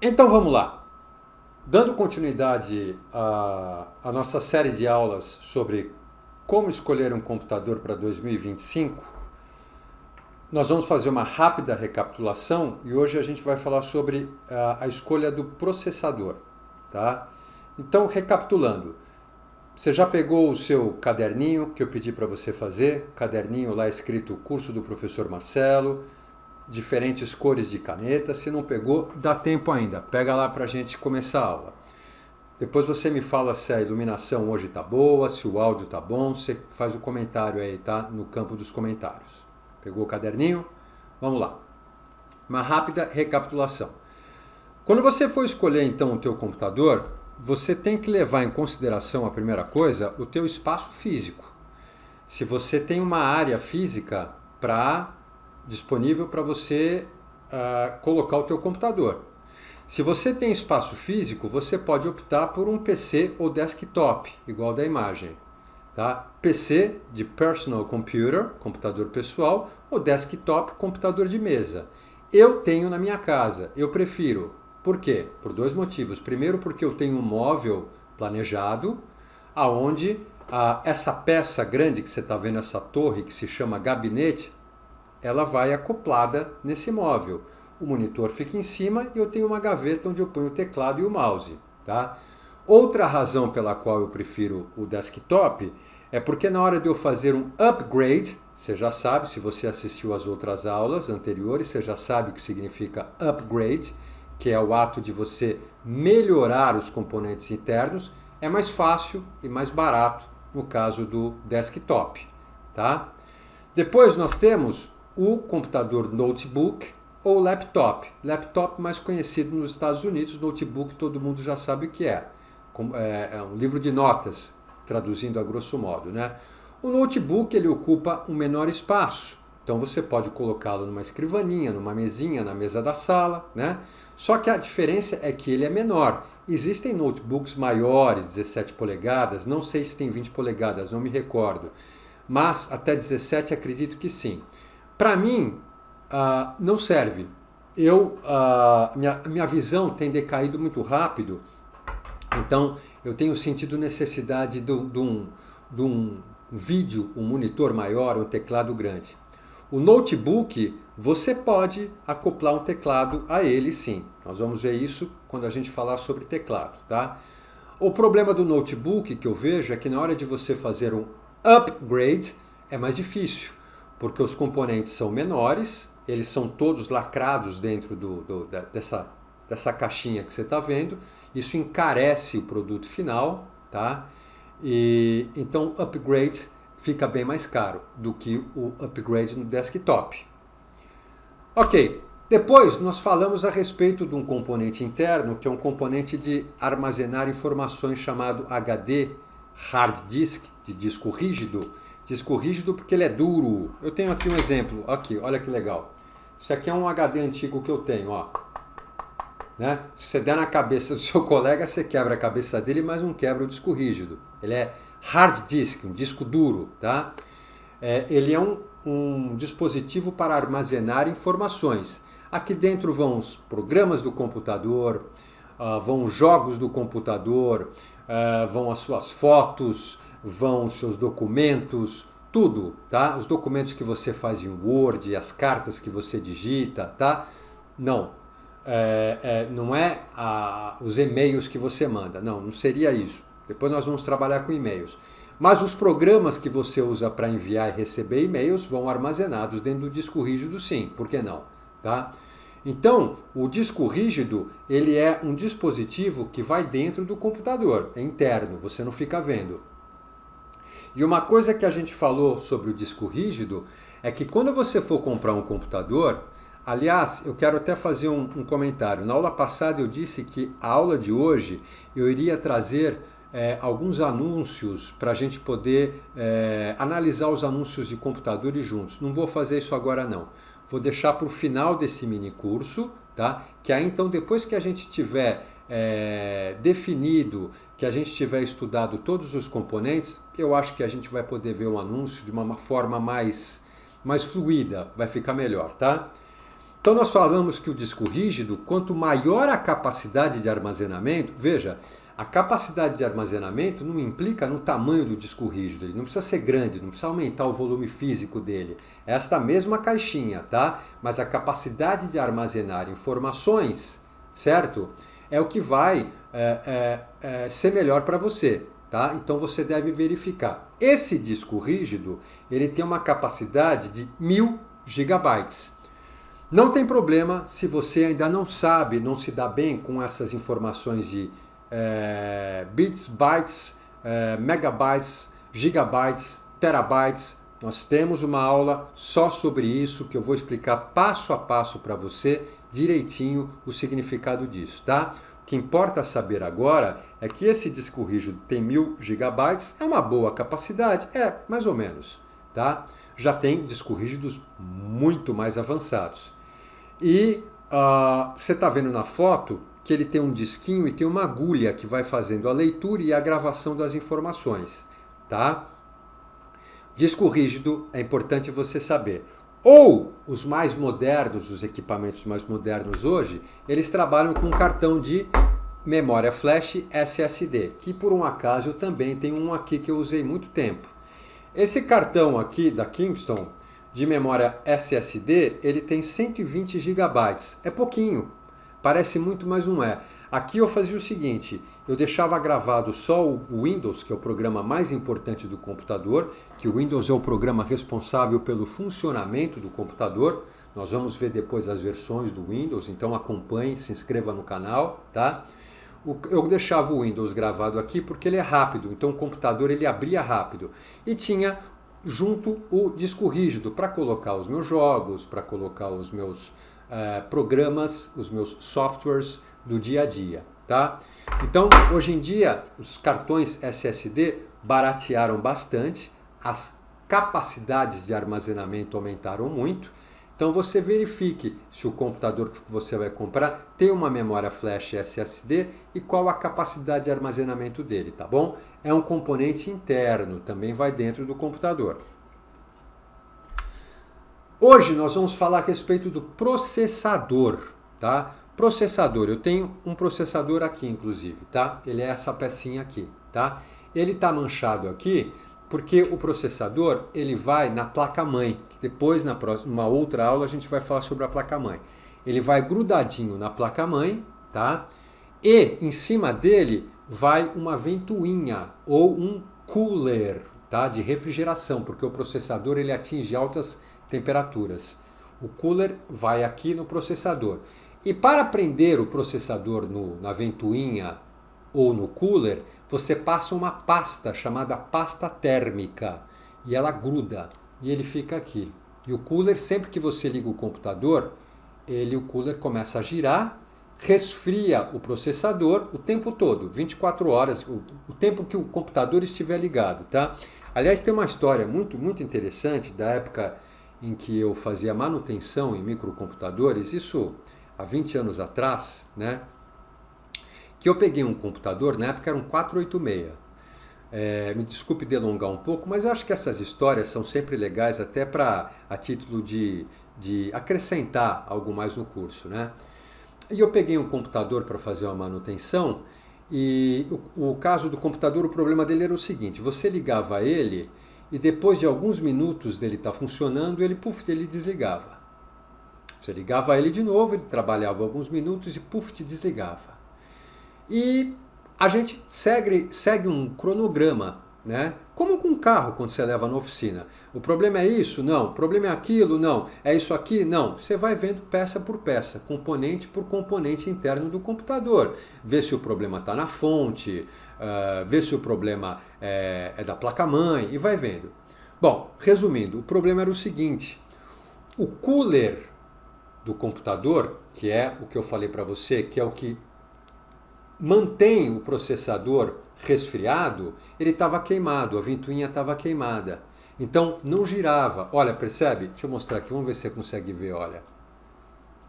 Então vamos lá. Dando continuidade à nossa série de aulas sobre como escolher um computador para 2025, nós vamos fazer uma rápida recapitulação e hoje a gente vai falar sobre a escolha do processador. Tá? Então, recapitulando, você já pegou o seu caderninho que eu pedi para você fazer? Caderninho lá escrito Curso do Professor Marcelo, diferentes cores de caneta. Se não pegou, dá tempo ainda. Pega lá para a gente começar a aula. Depois você me fala se a iluminação hoje tá boa, se o áudio tá bom, você faz o comentário aí, tá? No campo dos comentários. Pegou o caderninho? Vamos lá. Uma rápida recapitulação. Quando você for escolher então o teu computador, você tem que levar em consideração a primeira coisa, o teu espaço físico. Se você tem uma área física disponível para você colocar o teu computador. Se você tem espaço físico, você pode optar por um PC ou desktop, igual da imagem. Tá? PC de personal computer, computador pessoal, ou desktop, computador de mesa. Eu tenho na minha casa, eu prefiro. Por quê? Por dois motivos. Primeiro, porque eu tenho um móvel planejado, aonde essa peça grande que você está vendo, essa torre que se chama gabinete, ela vai acoplada nesse móvel. O monitor fica em cima e eu tenho uma gaveta onde eu ponho o teclado e o mouse. Tá? Outra razão pela qual eu prefiro o desktop é porque na hora de eu fazer um upgrade, você já sabe, se você assistiu às outras aulas anteriores, você já sabe o que significa upgrade, que é o ato de você melhorar os componentes internos, é mais fácil e mais barato no caso do desktop. Tá? Depois nós temos o computador notebook ou laptop. Laptop mais conhecido nos Estados Unidos, notebook todo mundo já sabe o que é. É um livro de notas, traduzindo a grosso modo. Né? O notebook ele ocupa um menor espaço, então você pode colocá-lo numa escrivaninha, numa mesinha, na mesa da sala. Né? Só que a diferença é que ele é menor. Existem notebooks maiores, 17 polegadas, não sei se tem 20 polegadas, não me recordo. Mas até 17 acredito que sim. Para mim, não serve. Minha visão tem decaído muito rápido, então eu tenho sentido necessidade de um vídeo, um monitor maior, um teclado grande. O notebook, você pode acoplar um teclado a ele sim. Nós vamos ver isso quando a gente falar sobre teclado. Tá? O problema do notebook que eu vejo é que na hora de você fazer um upgrade é mais difícil, porque os componentes são menores, eles são todos lacrados dentro dessa caixinha que você está vendo, isso encarece o produto final, tá? E então upgrade fica bem mais caro do que o upgrade no desktop. Ok, depois nós falamos a respeito de um componente interno, que é um componente de armazenar informações chamado HD, hard disk, de disco rígido. Disco rígido porque ele é duro. Eu tenho aqui um exemplo, aqui, olha que legal. Isso aqui é um HD antigo que eu tenho, ó. Né? Se você der na cabeça do seu colega, você quebra a cabeça dele, mas não quebra o disco rígido. Ele é hard disk, um disco duro, tá? Ele é um dispositivo para armazenar informações. Aqui dentro vão os programas do computador, vão os jogos do computador, vão as suas fotos, vão os seus documentos, tudo, tá? Os documentos que você faz em Word, as cartas que você digita, tá? Não, não é os e-mails que você manda, não seria isso. Depois nós vamos trabalhar com e-mails. Mas os programas que você usa para enviar e receber e-mails vão armazenados dentro do disco rígido, sim, por que não? Tá? Então, o disco rígido ele é um dispositivo que vai dentro do computador, é interno, você não fica vendo. E uma coisa que a gente falou sobre o disco rígido é que quando você for comprar um computador, aliás, eu quero até fazer um comentário. Na aula passada eu disse que a aula de hoje eu iria trazer alguns anúncios para a gente poder analisar os anúncios de computadores juntos. Não vou fazer isso agora não. Vou deixar para o final desse mini curso, tá? Que aí então depois que a gente tiver definido, que a gente tiver estudado todos os componentes, eu acho que a gente vai poder ver o anúncio de uma forma mais fluida, vai ficar melhor, tá? Então nós falamos que o disco rígido, quanto maior a capacidade de armazenamento, veja, a capacidade de armazenamento não implica no tamanho do disco rígido, ele não precisa ser grande, não precisa aumentar o volume físico dele. É esta mesma caixinha, tá? Mas a capacidade de armazenar informações, certo? É o que vai ser melhor para você, tá? Então você deve verificar. Esse disco rígido, ele tem uma capacidade de 1000 gigabytes. Não tem problema se você ainda não sabe, não se dá bem com essas informações de bits, bytes, megabytes, gigabytes, terabytes. Nós temos uma aula só sobre isso, que eu vou explicar passo a passo para você, direitinho, o significado disso, tá? O que importa saber agora é que esse disco rígido tem 1000 gigabytes, é uma boa capacidade? É, mais ou menos, tá? Já tem discos rígidos muito mais avançados. E você está vendo na foto que ele tem um disquinho e tem uma agulha que vai fazendo a leitura e a gravação das informações, tá? Disco rígido é importante você saber. Ou os mais modernos, os equipamentos mais modernos hoje, eles trabalham com um cartão de memória flash SSD, que por um acaso eu também tenho um aqui que eu usei muito tempo. Esse cartão aqui da Kingston de memória SSD, ele tem 120 gigabytes. É pouquinho. Parece muito, mas não é. Aqui eu fazia o seguinte, eu deixava gravado só o Windows, que é o programa mais importante do computador, que o Windows é o programa responsável pelo funcionamento do computador. Nós vamos ver depois as versões do Windows, então acompanhe, se inscreva no canal, tá? Eu deixava o Windows gravado aqui porque ele é rápido, então o computador ele abria rápido. E tinha junto o disco rígido para colocar os meus jogos, para colocar os meus programas, os meus softwares do dia a dia, tá? Então, hoje em dia, os cartões SSD baratearam bastante, as capacidades de armazenamento aumentaram muito, então você verifique se o computador que você vai comprar tem uma memória flash SSD e qual a capacidade de armazenamento dele, tá bom? É um componente interno, também vai dentro do computador. Hoje nós vamos falar a respeito do processador, tá? Processador, eu tenho um processador aqui inclusive, tá? Ele é essa pecinha aqui, tá? Ele está manchado aqui porque o processador ele vai na placa-mãe, que depois numa outra aula a gente vai falar sobre a placa-mãe. Ele vai grudadinho na placa-mãe, tá? E em cima dele vai uma ventoinha ou um cooler, tá? De refrigeração, porque o processador ele atinge altas temperaturas. O cooler vai aqui no processador. E para prender o processador na ventoinha ou no cooler, você passa uma pasta chamada pasta térmica e ela gruda e ele fica aqui. E o cooler, sempre que você liga o computador, o cooler começa a girar, resfria o processador o tempo todo, 24 horas, o tempo que o computador estiver ligado, tá? Aliás, tem uma história muito, muito interessante da época em que eu fazia manutenção em microcomputadores, isso há 20 anos atrás, né? Que eu peguei um computador, na época era um 486. Me desculpe delongar um pouco, mas eu acho que essas histórias são sempre legais até a título de acrescentar algo mais no curso, né? E eu peguei um computador para fazer uma manutenção e o caso do computador, o problema dele era o seguinte, você ligava ele e depois de alguns minutos dele estar funcionando, ele desligava. Você ligava ele de novo, ele trabalhava alguns minutos e desligava. E a gente segue um cronograma, né? Como com um carro quando você leva na oficina. O problema é isso? Não. O problema é aquilo? Não. É isso aqui? Não. Você vai vendo peça por peça, componente por componente interno do computador. Vê se o problema está na fonte, vê se o problema é da placa-mãe e vai vendo. Bom, resumindo, o problema era o seguinte. O cooler do computador, que é o que eu falei para você, que é o que mantém o processador resfriado, ele estava queimado, a ventoinha estava queimada. Então não girava. Olha, percebe? Deixa eu mostrar aqui, vamos ver se você consegue ver, olha.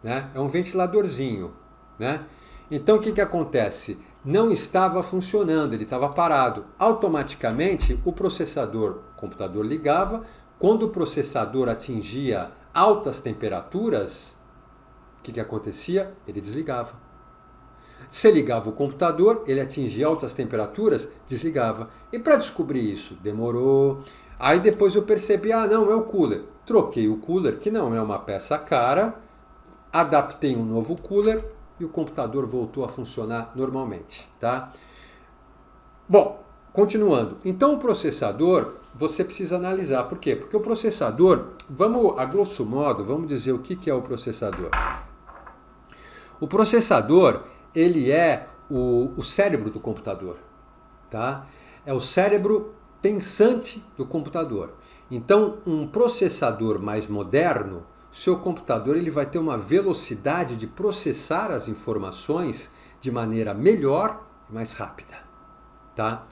Né? É um ventiladorzinho, né? Então o que acontece? Não estava funcionando, ele estava parado. Automaticamente o computador ligava, quando o processador atingia altas temperaturas, que acontecia? Ele desligava. Se ligava o computador, ele atingia altas temperaturas, desligava. E para descobrir isso, demorou. Aí depois eu percebi, não, é o cooler. Troquei o cooler, que não é uma peça cara, adaptei um novo cooler e o computador voltou a funcionar normalmente, tá? Bom, continuando. Então o processador, você precisa analisar. Por quê? Porque o processador, a grosso modo, vamos dizer o que é o processador. O processador, ele é o cérebro do computador, tá? É o cérebro pensante do computador. Então, um processador mais moderno, seu computador ele vai ter uma velocidade de processar as informações de maneira melhor e mais rápida, tá?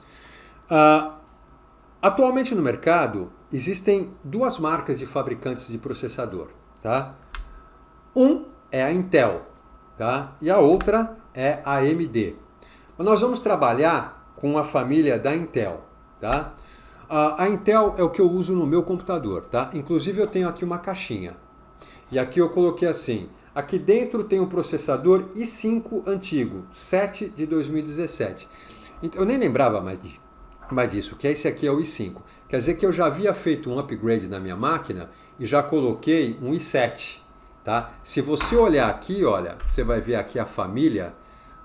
Atualmente no mercado existem duas marcas de fabricantes de processador, tá? Um é a Intel, tá? E a outra é a AMD. Mas nós vamos trabalhar com a família da Intel, tá? A Intel é o que eu uso no meu computador, tá? Inclusive eu tenho aqui uma caixinha. E aqui eu coloquei assim, aqui dentro tem um processador i5 antigo, 7 de 2017. Então, eu nem lembrava mais disso, que esse aqui é o i5. Quer dizer que eu já havia feito um upgrade na minha máquina e já coloquei um i7. Tá? Se você olhar aqui, olha, você vai ver aqui a família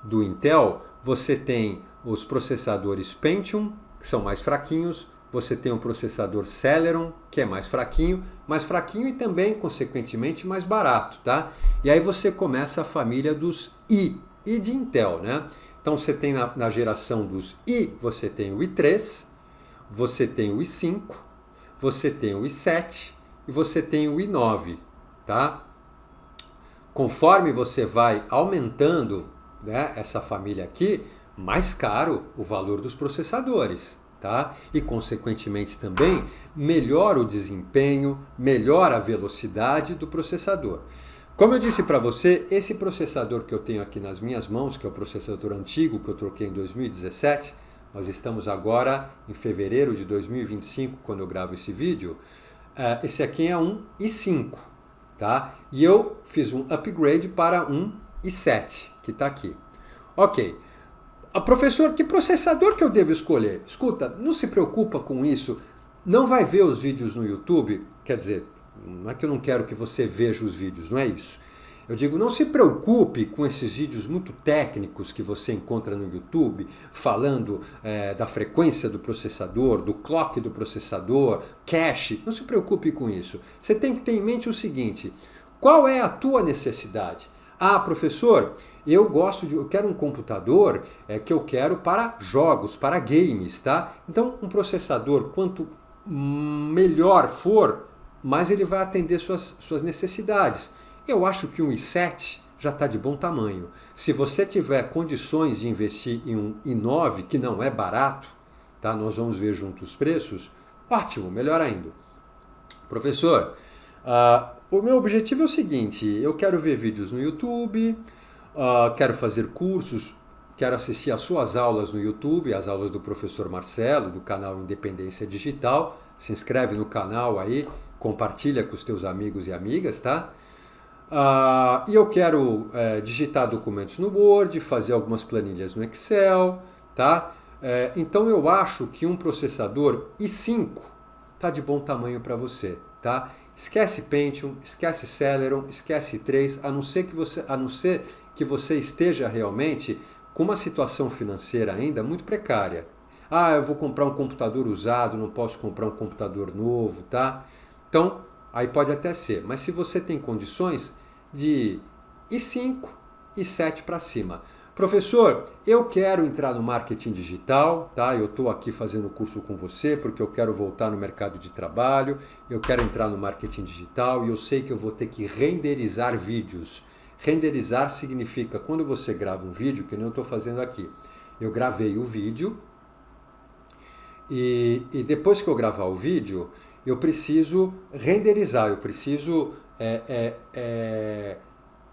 do Intel, você tem os processadores Pentium, que são mais fraquinhos, você tem o processador Celeron, que é mais fraquinho e também, consequentemente, mais barato, tá? E aí você começa a família dos I de Intel, né? Então você tem na geração dos I, você tem o i3, você tem o i5, você tem o i7 e você tem o i9, tá? Conforme você vai aumentando, né, essa família aqui, mais caro o valor dos processadores, tá? E consequentemente também melhora o desempenho, melhora a velocidade do processador. Como eu disse para você, esse processador que eu tenho aqui nas minhas mãos, que é o processador antigo que eu troquei em 2017, nós estamos agora em fevereiro de 2025, quando eu gravo esse vídeo, esse aqui é um i5. Tá? E eu fiz um upgrade para um i7, que está aqui. Ok. Professor, que processador que eu devo escolher? Escuta, não se preocupa com isso. Não vai ver os vídeos no YouTube. Quer dizer, não é que eu não quero que você veja os vídeos, não é isso. Eu digo, não se preocupe com esses vídeos muito técnicos que você encontra no YouTube, falando da frequência do processador, do clock do processador, cache. Não se preocupe com isso. Você tem que ter em mente o seguinte, qual é a tua necessidade? Professor, eu quero um computador que eu quero para jogos, para games, tá? Então, um processador, quanto melhor for, mais ele vai atender suas necessidades. Eu acho que um i7 já está de bom tamanho. Se você tiver condições de investir em um i9, que não é barato, tá? Nós vamos ver juntos os preços, ótimo, melhor ainda. Professor, o meu objetivo é o seguinte, eu quero ver vídeos no YouTube, quero fazer cursos, quero assistir às suas aulas no YouTube, as aulas do professor Marcelo, do canal Independência Digital. Se inscreve no canal aí, compartilha com os teus amigos e amigas, tá? E eu quero digitar documentos no Word, fazer algumas planilhas no Excel, tá? Então eu acho que um processador i5 tá de bom tamanho para você, tá? Esquece Pentium, esquece Celeron, esquece i3, a não ser que você esteja realmente com uma situação financeira ainda muito precária. Eu vou comprar um computador usado, não posso comprar um computador novo, tá? Então, aí pode até ser, mas se você tem condições de i5, i7 para cima. Professor, eu quero entrar no marketing digital, tá? Eu estou aqui fazendo curso com você porque eu quero voltar no mercado de trabalho, eu quero entrar no marketing digital e eu sei que eu vou ter que renderizar vídeos. Renderizar significa quando você grava um vídeo, que nem eu estou fazendo aqui. Eu gravei o vídeo e depois que eu gravar o vídeo, eu preciso renderizar, eu preciso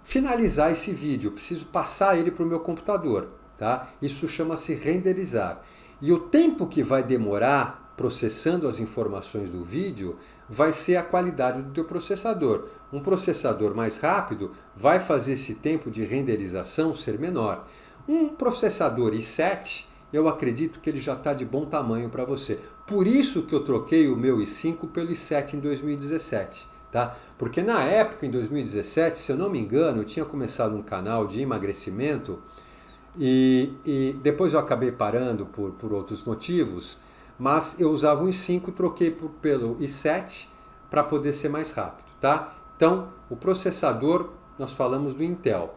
finalizar esse vídeo, eu preciso passar ele para o meu computador, tá? Isso chama-se renderizar. E o tempo que vai demorar processando as informações do vídeo vai ser a qualidade do teu processador. Um processador mais rápido vai fazer esse tempo de renderização ser menor. Um processador i7, eu acredito que ele já está de bom tamanho para você. Por isso que eu troquei o meu i5 pelo i7 em 2017. Tá? Porque na época, em 2017, se eu não me engano, eu tinha começado um canal de emagrecimento e depois eu acabei parando por outros motivos, mas eu usava o i5, troquei pelo i7 para poder ser mais rápido. Tá? Então, o processador, nós falamos do Intel.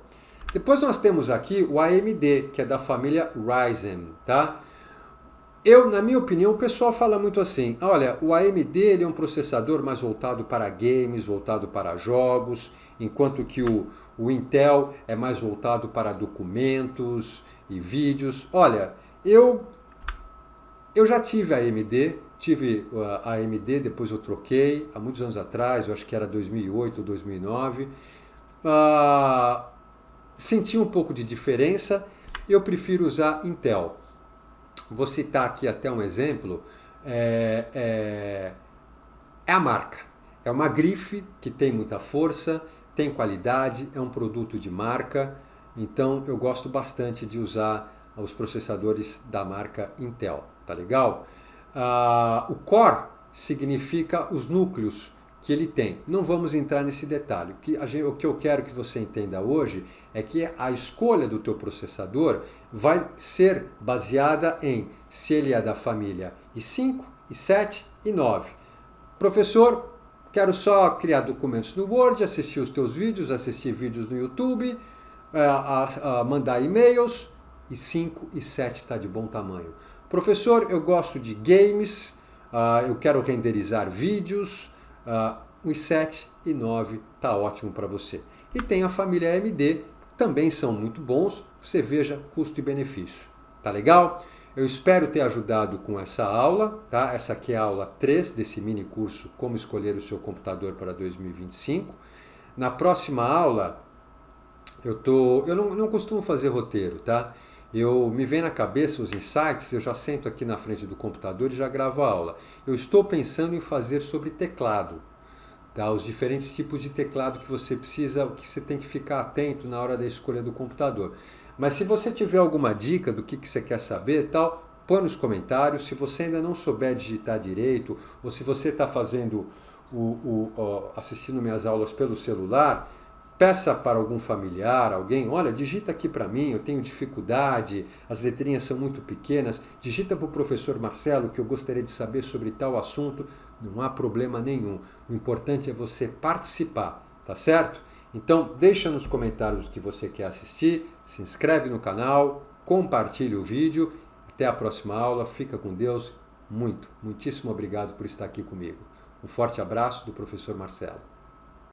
Depois nós temos aqui o AMD, que é da família Ryzen. Tá? Na minha opinião, o pessoal fala muito assim, olha, o AMD ele é um processador mais voltado para games, voltado para jogos, enquanto que o Intel é mais voltado para documentos e vídeos. Olha, eu já tive a AMD, depois eu troquei, há muitos anos atrás, eu acho que era 2008 ou 2009. Senti um pouco de diferença, eu prefiro usar Intel. Vou citar aqui até um exemplo, é a marca. É uma grife que tem muita força, tem qualidade, é um produto de marca, então eu gosto bastante de usar os processadores da marca Intel, tá legal? O Core significa os núcleos que ele tem. Não vamos entrar nesse detalhe. O que eu quero que você entenda hoje é que a escolha do teu processador vai ser baseada em se ele é da família i5, i7 e 9. Professor, quero só criar documentos no Word, assistir os teus vídeos, assistir vídeos no YouTube, mandar e-mails, i5 e 7 está de bom tamanho. Professor, eu gosto de games, eu quero renderizar vídeos, o i7 e 9 está ótimo para você. E tem a família AMD, também são muito bons, você veja custo e benefício. Tá legal? Eu espero ter ajudado com essa aula, tá? Essa aqui é a aula 3 desse mini curso Como Escolher o Seu Computador para 2025. Na próxima aula, eu não costumo fazer roteiro, tá? Me vem na cabeça os insights, eu já sento aqui na frente do computador e já gravo a aula. Eu estou pensando em fazer sobre teclado, tá? Os diferentes tipos de teclado que você precisa, o que você tem que ficar atento na hora da escolha do computador. Mas se você tiver alguma dica do que você quer saber, tal, põe nos comentários. Se você ainda não souber digitar direito, ou se você está fazendo assistindo minhas aulas pelo celular, peça para algum familiar, alguém, olha, digita aqui para mim, eu tenho dificuldade, as letrinhas são muito pequenas, digita para o professor Marcelo que eu gostaria de saber sobre tal assunto, não há problema nenhum. O importante é você participar, tá certo? Então, deixa nos comentários o que você quer assistir, se inscreve no canal, compartilhe o vídeo, até a próxima aula, fica com Deus, muitíssimo obrigado por estar aqui comigo. Um forte abraço do professor Marcelo.